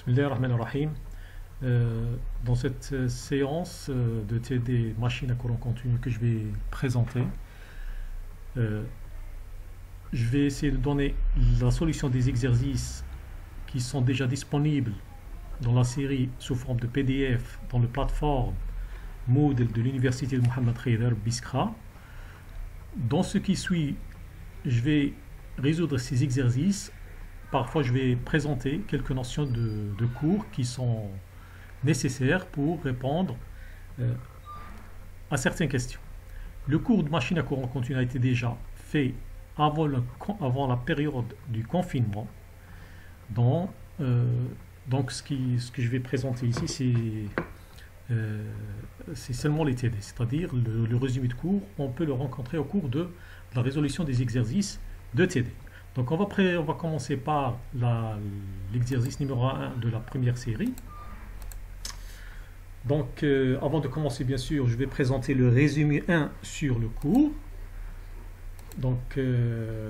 Bismillahirrahmanirrahim. Dans cette séance de TD machine à courant continu que je vais présenter, je vais essayer de donner la solution des exercices qui sont déjà disponibles dans la série sous forme de PDF dans le plateforme Moodle de l'université de Mohammed Khayder, Biskra. Dans ce qui suit, je vais résoudre ces exercices. Parfois, je vais présenter quelques notions de cours qui sont nécessaires pour répondre à certaines questions. Le cours de machine à courant continu a été déjà fait avant la période du confinement. Donc, ce que je vais présenter ici, c'est seulement les TD, c'est-à-dire le résumé de cours. On peut le rencontrer au cours de la résolution des exercices de TD. Donc on va commencer par l'exercice numéro 1 de la première série. Donc avant de commencer, bien sûr, je vais présenter le résumé 1 sur le cours. Donc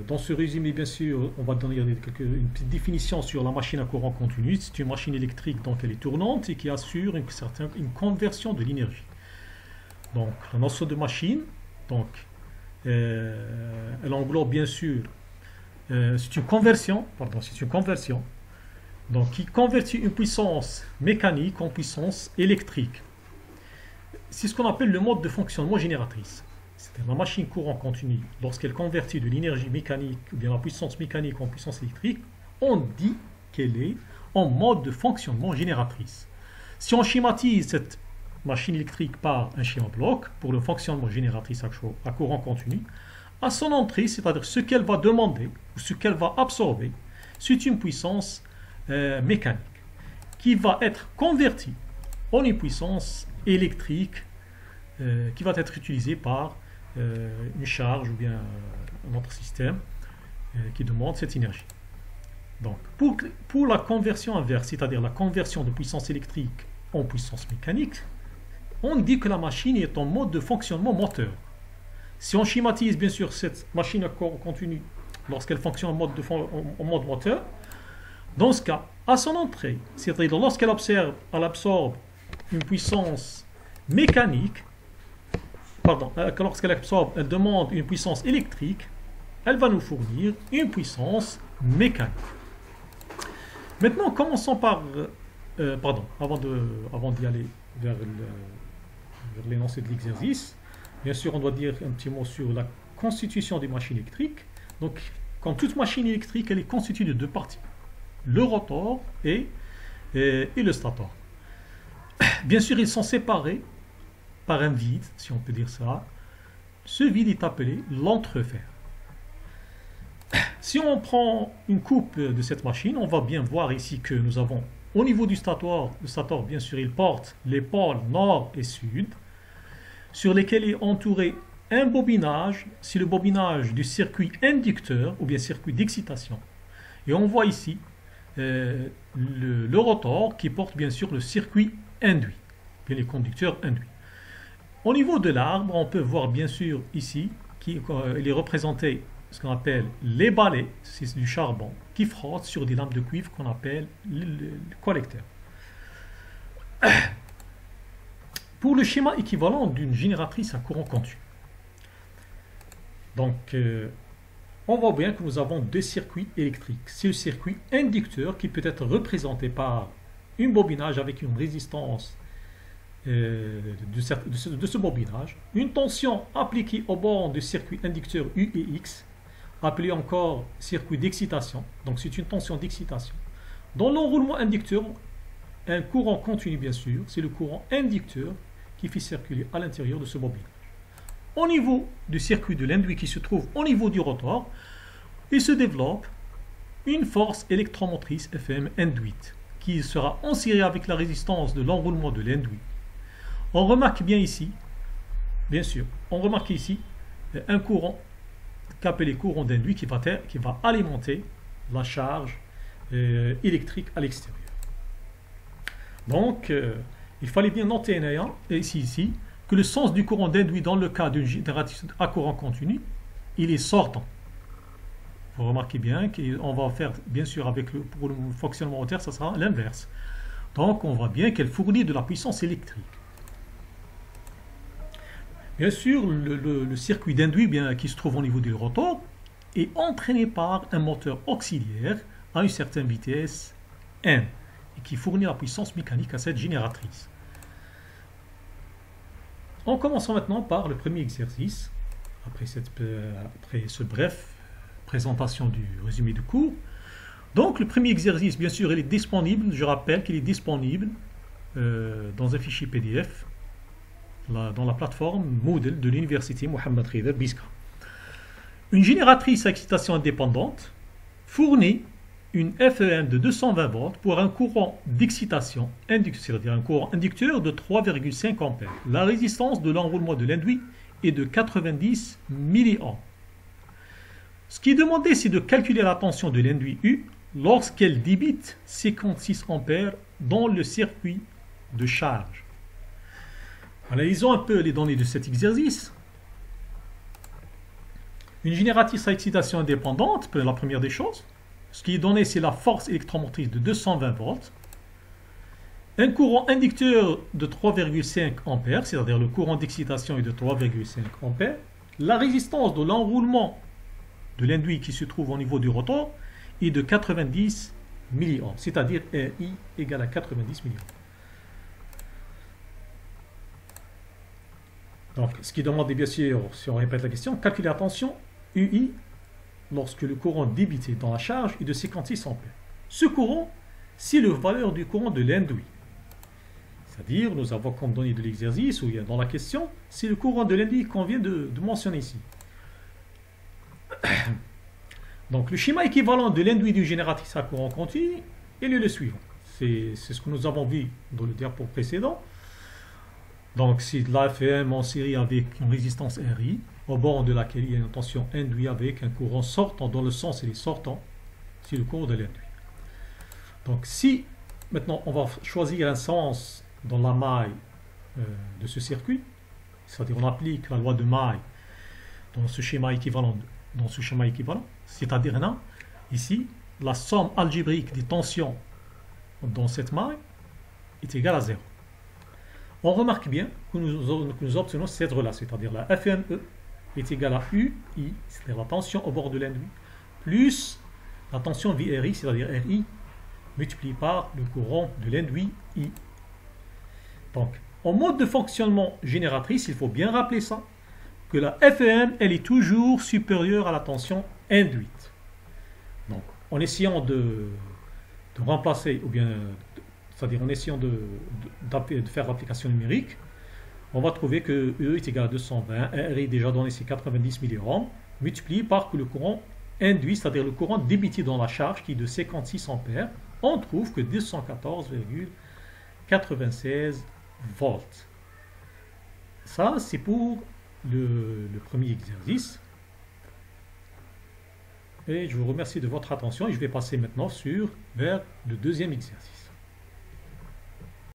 dans ce résumé, bien sûr, on va donner une petite définition sur la machine à courant continu. C'est une machine électrique, donc elle est tournante et qui assure une conversion de l'énergie. Donc la notion de machine, donc elle englobe bien sûr c'est une conversion, donc qui convertit une puissance mécanique en puissance électrique. C'est ce qu'on appelle le mode de fonctionnement génératrice. C'est-à-dire la machine courant continu, lorsqu'elle convertit de l'énergie mécanique ou bien la puissance mécanique en puissance électrique, on dit qu'elle est en mode de fonctionnement génératrice. Si on schématise cette machine électrique par un schéma bloc pour le fonctionnement génératrice à courant continu, à son entrée, c'est-à-dire ce qu'elle va demander ou ce qu'elle va absorber, c'est une puissance mécanique qui va être convertie en une puissance électrique qui va être utilisée par une charge ou bien un autre système qui demande cette énergie. Donc, pour la conversion inverse, c'est-à-dire la conversion de puissance électrique en puissance mécanique, on dit que la machine est en mode de fonctionnement moteur. Si on schématise bien sûr cette machine à courant continu lorsqu'elle fonctionne en mode moteur, dans ce cas, à son entrée, c'est-à-dire lorsqu'elle absorbe une puissance mécanique, elle demande une puissance électrique, elle va nous fournir une puissance mécanique. Maintenant, commençons par, avant d'y aller vers l'énoncé de l'exercice. Bien sûr, on doit dire un petit mot sur la constitution des machines électriques. Donc, comme toute machine électrique, elle est constituée de deux parties. Le rotor et le stator. Bien sûr, ils sont séparés par un vide, si on peut dire ça. Ce vide est appelé l'entrefer. Si on prend une coupe de cette machine, on va bien voir ici que nous avons, au niveau du stator, le stator, bien sûr, il porte les pôles nord et sud, sur lesquels est entouré un bobinage, c'est le bobinage du circuit inducteur ou bien circuit d'excitation. Et on voit ici le rotor qui porte bien sûr le circuit induit, bien les conducteurs induits. Au niveau de l'arbre, on peut voir bien sûr ici qu'il est représenté ce qu'on appelle les balais, c'est du charbon, qui frottent sur des lampes de cuivre qu'on appelle le collecteur. Pour le schéma équivalent d'une génératrice à courant continu. Donc, on voit bien que nous avons deux circuits électriques. C'est le circuit inducteur qui peut être représenté par un bobinage avec une résistance de ce bobinage, une tension appliquée au bord du circuit inducteur U et X, appelé encore circuit d'excitation. Donc, c'est une tension d'excitation. Dans l'enroulement inducteur, un courant continu, bien sûr, c'est le courant inducteur qui fait circuler à l'intérieur de ce bobinage. Au niveau du circuit de l'induit qui se trouve au niveau du rotor, il se développe une force électromotrice Fm induite qui sera en série avec la résistance de l'enroulement de l'induit. On remarque bien ici, bien sûr, un courant qu'appelé courant d'induit qui va alimenter la charge électrique à l'extérieur. Donc, il fallait bien noter ici que le sens du courant d'induit dans le cas d'une génératrice à courant continu, il est sortant. Vous remarquez bien qu'on va faire, bien sûr, pour le fonctionnement moteur, ça sera l'inverse. Donc, on voit bien qu'elle fournit de la puissance électrique. Bien sûr, le circuit d'induit qui se trouve au niveau du rotor est entraîné par un moteur auxiliaire à une certaine vitesse n et qui fournit la puissance mécanique à cette génératrice. En commençant maintenant par le premier exercice, après ce bref présentation du résumé du cours. Donc le premier exercice, bien sûr, il est disponible, je rappelle qu'il est disponible dans un fichier PDF dans la plateforme Moodle de l'université Mohammed Rida Biskra. Une génératrice à excitation indépendante fournit une FEM de 220 volts pour un courant d'excitation, c'est-à-dire un courant inducteur de 3,5 A. La résistance de l'enroulement de l'induit est de 90 mA. Ce qui est demandé, c'est de calculer la tension de l'induit U lorsqu'elle débite 56 A dans le circuit de charge. Analysons un peu les données de cet exercice. Une génératrice à excitation indépendante, la première des choses. Ce qui est donné, c'est la force électromotrice de 220 volts. Un courant inducteur de 3,5 A, c'est-à-dire le courant d'excitation est de 3,5 A. La résistance de l'enroulement de l'induit qui se trouve au niveau du rotor est de 90 mA, c'est-à-dire RI égale à 90 mA. Donc, ce qui demande, bien sûr, si on répète la question, calculer la tension UI lorsque le courant débité dans la charge est de 56 A. Ce courant, c'est la valeur du courant de l'induit. C'est-à-dire, nous avons comme donné de l'exercice, ou dans la question, c'est le courant de l'induit qu'on vient de mentionner ici. Donc, le schéma équivalent de l'induit du génératrice à courant continu, il est le suivant. C'est ce que nous avons vu dans le diapo précédent. Donc, c'est de l'AFM en série avec une résistance RI, au bord de laquelle il y a une tension induite avec un courant sortant, dans le sens il est sortant, c'est le courant de l'induit. Donc, si maintenant on va choisir un sens dans la maille de ce circuit, c'est-à-dire on applique la loi de maille dans ce schéma équivalent, c'est-à-dire là, ici, la somme algébrique des tensions dans cette maille est égale à 0. On remarque bien que nous obtenons cette relation, c'est-à-dire la FME est égale à UI, c'est-à-dire la tension au bord de l'induit, plus la tension VRI, c'est-à-dire RI, multiplié par le courant de l'induit I. Donc, en mode de fonctionnement génératrice, il faut bien rappeler ça, que la FEM, elle est toujours supérieure à la tension induite. Donc, en essayant de remplacer, ou bien, c'est-à-dire en essayant de faire l'application numérique, on va trouver que E est égal à 220, RI déjà donné c'est 90 mA, multiplié par le courant induit, c'est-à-dire le courant débité dans la charge qui est de 56 A, on trouve que 214,96 volts. Ça, c'est pour le premier exercice. Et je vous remercie de votre attention et je vais passer maintenant vers le deuxième exercice.